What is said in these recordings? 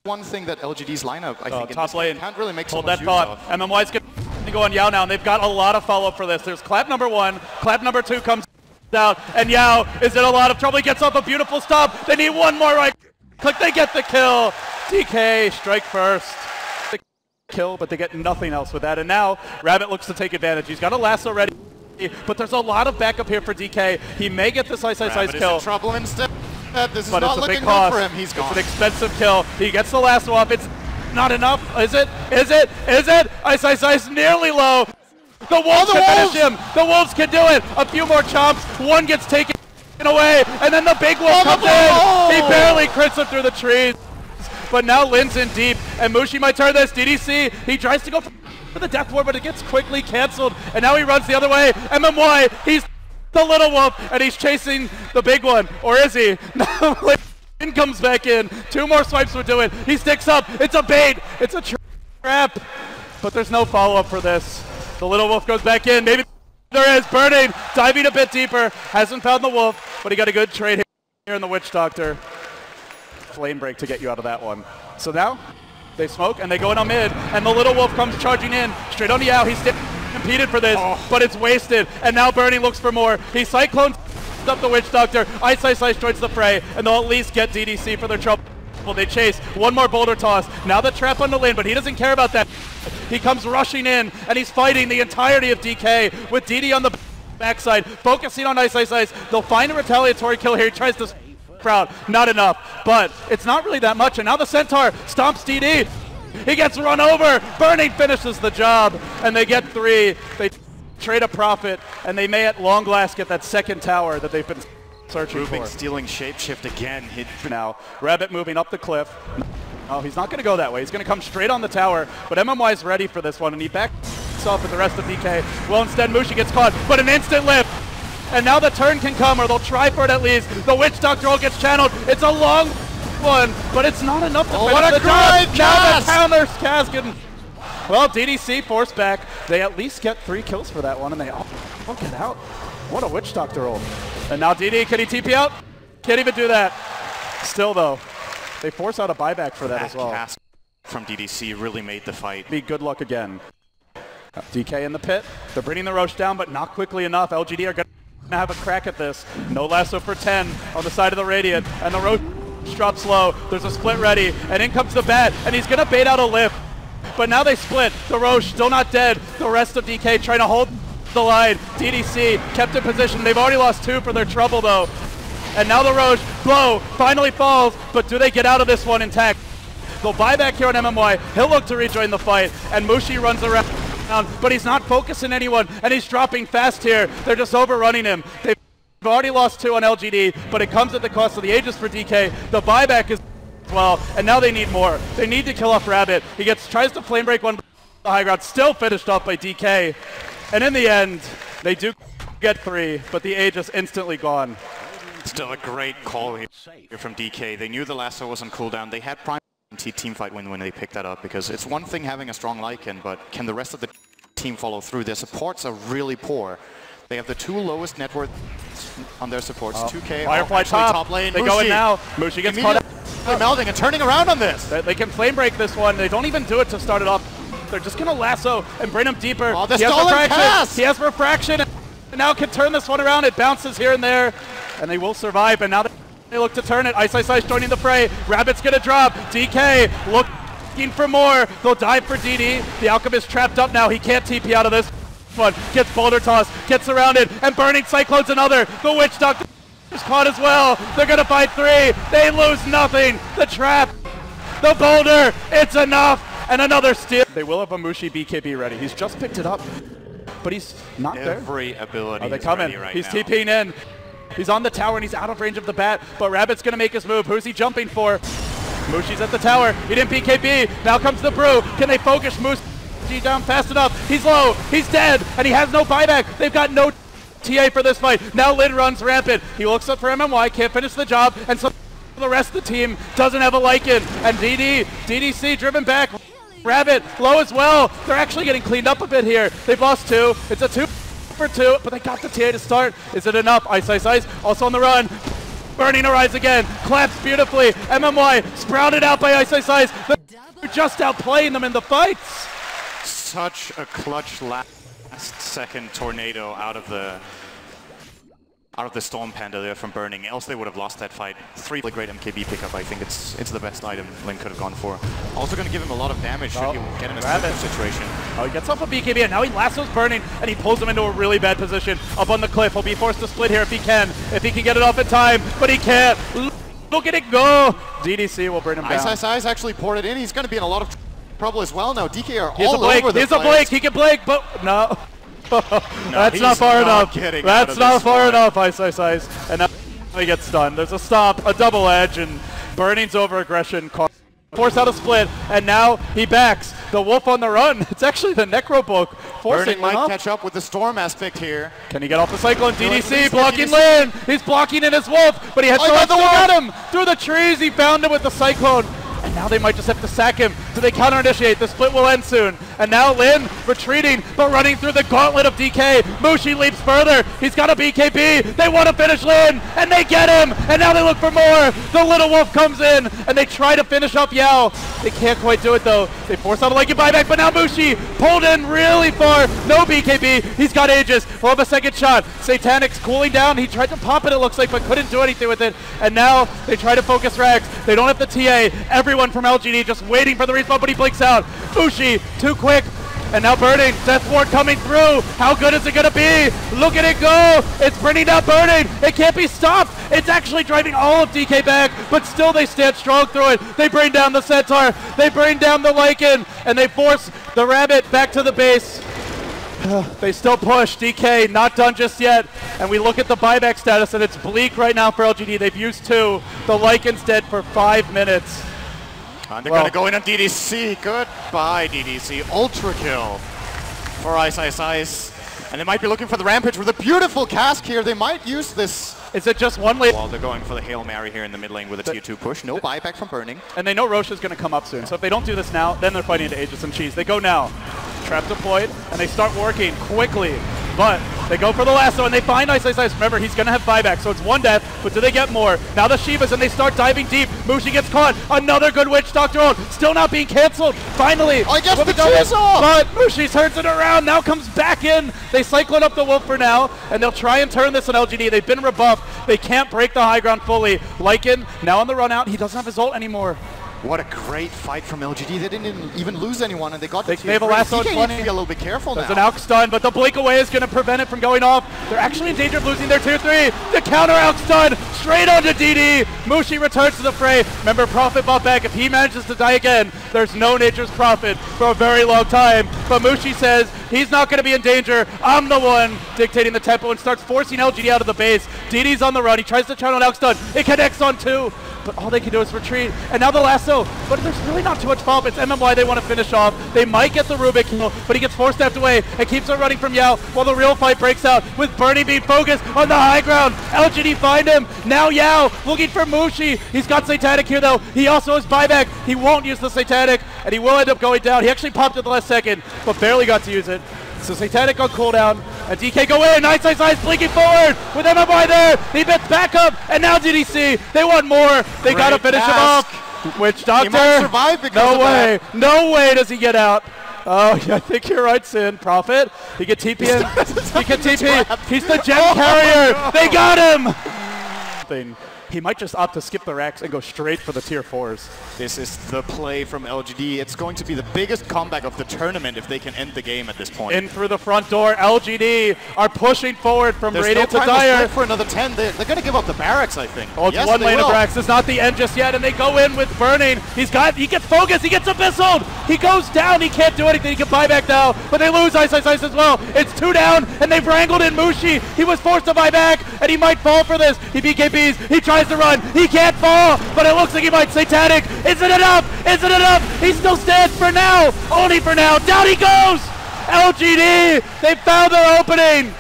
one thing that LGD's lineup, I think, top lane can't really make so hold much that use thought. of. MMY's going to go on Yao now, and they've got a lot of follow-up for this. There's clap number 1, clap number 2 comes out, and Yao is in a lot of trouble. He gets off a beautiful stop. They need one more right click. They get the kill. DK strike first. The kill, but they get nothing else with that. And now Rabbit looks to take advantage. He's got a lasso ready, but there's a lot of backup here for DK. He may get this ice kill. In trouble instead. This is but not it's a looking big cost. good for him. He's gone. It's an expensive kill. He gets the lasso off. It's not enough. Is it? Is it? Is it? Ice nearly low. The Wolves can finish him. The Wolves can do it. A few more chomps. One gets taken away, and then the big wolf comes in. He barely crits him through the trees. But now Lin's in deep, and Mushi might turn this. DDC, he tries to go for the death ward, but it gets quickly canceled, and now he runs the other way. MMY, he's the little wolf, and he's chasing the big one. Or is he? No, Lin comes back in. 2 more swipes would do it. He sticks up. It's a bait. It's a trap. But there's no follow-up for this. The little wolf goes back in. Maybe there is. Burning, diving a bit deeper. Hasn't found the wolf, but he got a good trade here in the Witch Doctor. Flame break to get you out of that one. So now they smoke and they go in on mid, and the little wolf comes charging in straight on Yao. He's competed for this, but it's wasted. And now Burning looks for more. He cyclones up the Witch Doctor. Ice joins the fray, and they'll at least get DDC for their trouble. They chase. One more boulder toss. Now the trap on the lane, but he doesn't care about that. He comes rushing in, and he's fighting the entirety of DK with DD on the backside, focusing on Ice. They'll find a retaliatory kill here. He tries to crowd. Not enough, but it's not really that much. And now the Centaur stomps DD. He gets run over. Burning finishes the job, and they get 3. They trade a profit, and they may at long last get that second tower that they've been searching for. Stealing shapeshift again. Hit now. Rabbit moving up the cliff. Oh, he's not going to go that way. He's going to come straight on the tower, but MMY is ready for this one, and he backs off with the rest of DK. Well, instead, Mushi gets caught, but an instant lift. And now the turn can come, or they'll try for it at least. The Witch Doctor all gets channeled. It's a long one, but it's not enough to finish the job. Now the counter Caskin. Well, DDC forced back. They at least get 3 kills for that one, and they all get out. What a Witch Doctor roll. And now DD, can he TP out? Can't even do that. Still, though, they force out a buyback for that as well. Cast from DDC really made the fight. Be good luck again. DK in the pit. They're bringing the Roche down, but not quickly enough. LGD are going to have a crack at this. No lasso for 10 on the side of the Radiant, and the Roche drops low. There's a split ready, and in comes the bat, and he's going to bait out a lift. But now they split. The Roche still not dead. The rest of DK trying to hold the line. DDC kept in position. They've already lost 2 for their trouble, though. And now the Roche blow finally falls, but do they get out of this one intact? They'll buy back here on MMY. He'll look to rejoin the fight, and Mushi runs around, but he's not focusing anyone, and he's dropping fast here. They're just overrunning him. They've already lost 2 on LGD, but it comes at the cost of the Aegis for DK. The buyback is well, and now they need more. They need to kill off Rabbit. He tries to flame break one the high ground, still finished off by DK. And in the end, they do get 3, but the Aegis instantly gone. Still a great call here from DK. They knew the lasso was on cooldown. They had prime team fight win when they picked that up, because it's one thing having a strong Lycan, but can the rest of the team follow through? Their supports are really poor. They have the 2 lowest net worth on their supports. 2K Firefly top lane. They go in now. Mushi gets caught up. They're melding and turning around on this. They can flame break this one. They don't even do it to start it off. They're just going to lasso and bring him deeper. Oh, the stolen pass! He has refraction, and now can turn this one around. It bounces here and there, and they will survive. And now they look to turn it. Ice joining the fray. Rabbit's going to drop. DK looking for more. They'll dive for DD. The Alchemist trapped up now. He can't TP out of this one. Gets boulder toss, gets surrounded, and Burning cyclones another. The Witch Doctor is caught as well. They're going to fight 3. They lose nothing. The trap. The boulder. It's enough. And another steal. They will have a Mushi BKB ready. He's just picked it up, but he's not there. Every ability they come in. He's TPing in. He's on the tower, and he's out of range of the bat, but Rabbit's going to make his move. Who's he jumping for? Mushi's at the tower. He didn't BKB. Now comes the brew. Can they focus Mushi down fast enough? He's low. He's dead, and he has no buyback. They've got no TA for this fight. Now Lin runs rampant. He looks up for MMY, can't finish the job, and so the rest of the team doesn't have a Lycan. And DDC driven back. Rabbit low as well. They're actually getting cleaned up a bit here. They've lost 2. It's a 2 for 2, but they got the TA to start. Is it enough? Ice. Also on the run. Burning arrives again, claps beautifully. MMY sprouted out by Ice. They're just outplaying them in the fights. Such a clutch last second tornado out of the Storm Panda there from Burning, else they would have lost that fight. 3 really great MKB pickup. I think it's the best item Lin could have gone for. Also going to give him a lot of damage should he get in a split situation. Oh, he gets off a BKB and now he lassos Burning and he pulls him into a really bad position up on the cliff. He'll be forced to split here if he can get it off in time, but he can't. Look at it go! DDC will bring him down. Ice actually poured it in. He's going to be in a lot of trouble as well now. DK are Here's all over the place. Here's a Blake, he can Blake, but no. That's not far enough. That's not far enough, Ice. And now he gets stunned. There's a stop, a double edge, and Burning's over aggression. Force out a split, and now he backs. The Wolf on the run. It's actually the Necro Book forcing Burning might catch up with the Storm aspect here. Can he get off the Cyclone? DDC blocking Lin. He's blocking in his Wolf, but he has got him through the trees. He found him with the Cyclone. And now they might just have to sack him. So they counter-initiate. The split will end soon. And now Lin retreating, but running through the gauntlet of DK. Mushi leaps further. He's got a BKB. They want to finish Lin, and they get him. And now they look for more. The Little Wolf comes in, and they try to finish off Yao. They can't quite do it, though. They force out a Legged buyback, but now Mushi pulled in really far. No BKB. He's got Aegis. We'll have a second shot. Satanic's cooling down. He tried to pop it, it looks like, but couldn't do anything with it. And now they try to focus Rags. They don't have the TA. Everyone from LGD just waiting for the respawn, but he blinks out. Mushi, too quick. And now Burning, Death Ward coming through. How good is it gonna be? Look at it go. It's bringing down Burning. It can't be stopped. It's actually driving all of DK back, but still they stand strong through it. They bring down the Centaur. They bring down the Lycan, and they force the Rabbit back to the base. They still push. DK not done just yet. And we look at the buyback status, and it's bleak right now for LGD. They've used 2. The Lycan's dead for 5 minutes. And they're going to go in on DDC. Goodbye, DDC. Ultra kill for Ice. And they might be looking for the Rampage with a beautiful cask here. They might use this. Is it just one lane? Well, they're going for the Hail Mary here in the mid lane with a tier 2 push. No buyback from Burning. And they know Roshan's going to come up soon. So if they don't do this now, then they're fighting into Aegis and Cheese. They go now. Trap deployed, and they start working quickly. But they go for the lasso, and they find Ice. Remember, he's going to have buyback, so it's 1 death, but do they get more? Now the Shivas, and they start diving deep. Mushi gets caught. Another good Witch Doctor ult. Still not being canceled. Finally. I guess the cheese off! But Mushi turns it around. Now comes back in. They cyclone up the Wolf for now, and they'll try and turn this on LGD. They've been rebuffed. They can't break the high ground fully. Lycan, now on the run out. He doesn't have his ult anymore. What a great fight from LGD. They didn't even lose anyone, and they got the They have a lasso at 20. Be a little bit careful There's now. There's an Alk stun, but the blink away is going to prevent it from going off. They're actually in danger of losing their tier 3. The counter Alk stun straight onto DD. Mushi returns to the fray. Remember, Prophet bought back. If he manages to die again, there's no Nature's Prophet for a very long time. But Mushi says he's not going to be in danger. I'm the one dictating the tempo and starts forcing LGD out of the base. DD's on the run. He tries to channel an Alk stun. It connects on 2. But all they can do is retreat. And now the lasso. But there's really not too much follow-up. It's MMY they want to finish off. They might get the Rubik kill, but he gets 4 stepped away and keeps on running from Yao while the real fight breaks out with Burning being focused on the high ground. LGD find him. Now Yao looking for Mushi. He's got Satanic here though. He also has buyback. He won't use the Satanic, and he will end up going down. He actually popped at the last second, but barely got to use it. So Satanic on cooldown, and DK go in. Ice blinking forward with MMY there. He bits back up, and now DDC. They want more. They got to finish him off. Witch Doctor. He might survive because no way. No way does he get out. Oh, yeah, I think you're right, Sin. Prophet. He can TP in. He can TP. He's the gem carrier. They got him. He might just opt to skip the racks and go straight for the tier 4s. This is the play from LGD. It's going to be the biggest comeback of the tournament if they can end the game at this point. In through the front door, LGD are pushing forward from Radiant to Dire. For another 10. They're going to give up the barracks, I think. Oh, it's yes, 1 lane will. of Brax. It's not the end just yet, and they go in with Burning. He gets focused. He gets abyssaled. He goes down. He can't do anything. He can buy back now, but they lose Ice as well. It's 2 down, and they've wrangled in Mushi. He was forced to buy back, and he might fall for this. He BKBs. He tries to run. He can't fall, but it looks like he might. Satanic. Is it enough? Is it enough? He still stands for now. Only for now. Down he goes. LGD. They found their opening.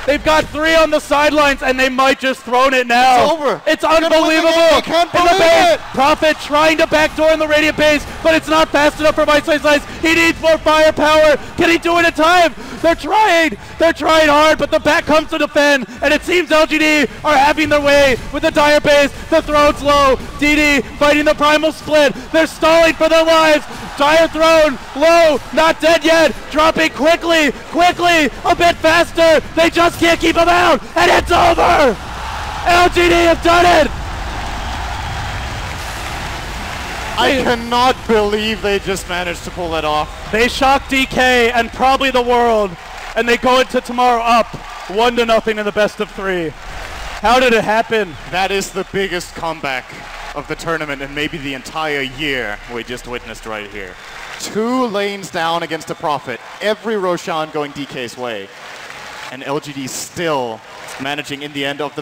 They've got 3 on the sidelines, and they might just thrown it now. It's over. It's unbelievable. I can't believe it. Prophet trying to backdoor in the Radiant base, but it's not fast enough for iSize. He needs more firepower. Can he do it in time? They're trying. They're trying hard, but the back comes to defend, and it seems LGD are having their way with the Dire base. The throne's low. DD fighting the primal split. They're stalling for their lives. Dire throne, low, not dead yet. Dropping quickly, a bit faster. They just can't keep him out, and it's over. LGD have done it. I cannot believe they just managed to pull that off. They shocked DK and probably the world, and they go into tomorrow up 1-0 in the best of 3. How did it happen? That is the biggest comeback of the tournament and maybe the entire year we just witnessed right here. 2 lanes down against a Prophet, every Roshan going DK's way, and LGD still managing in the end of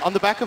on the back of the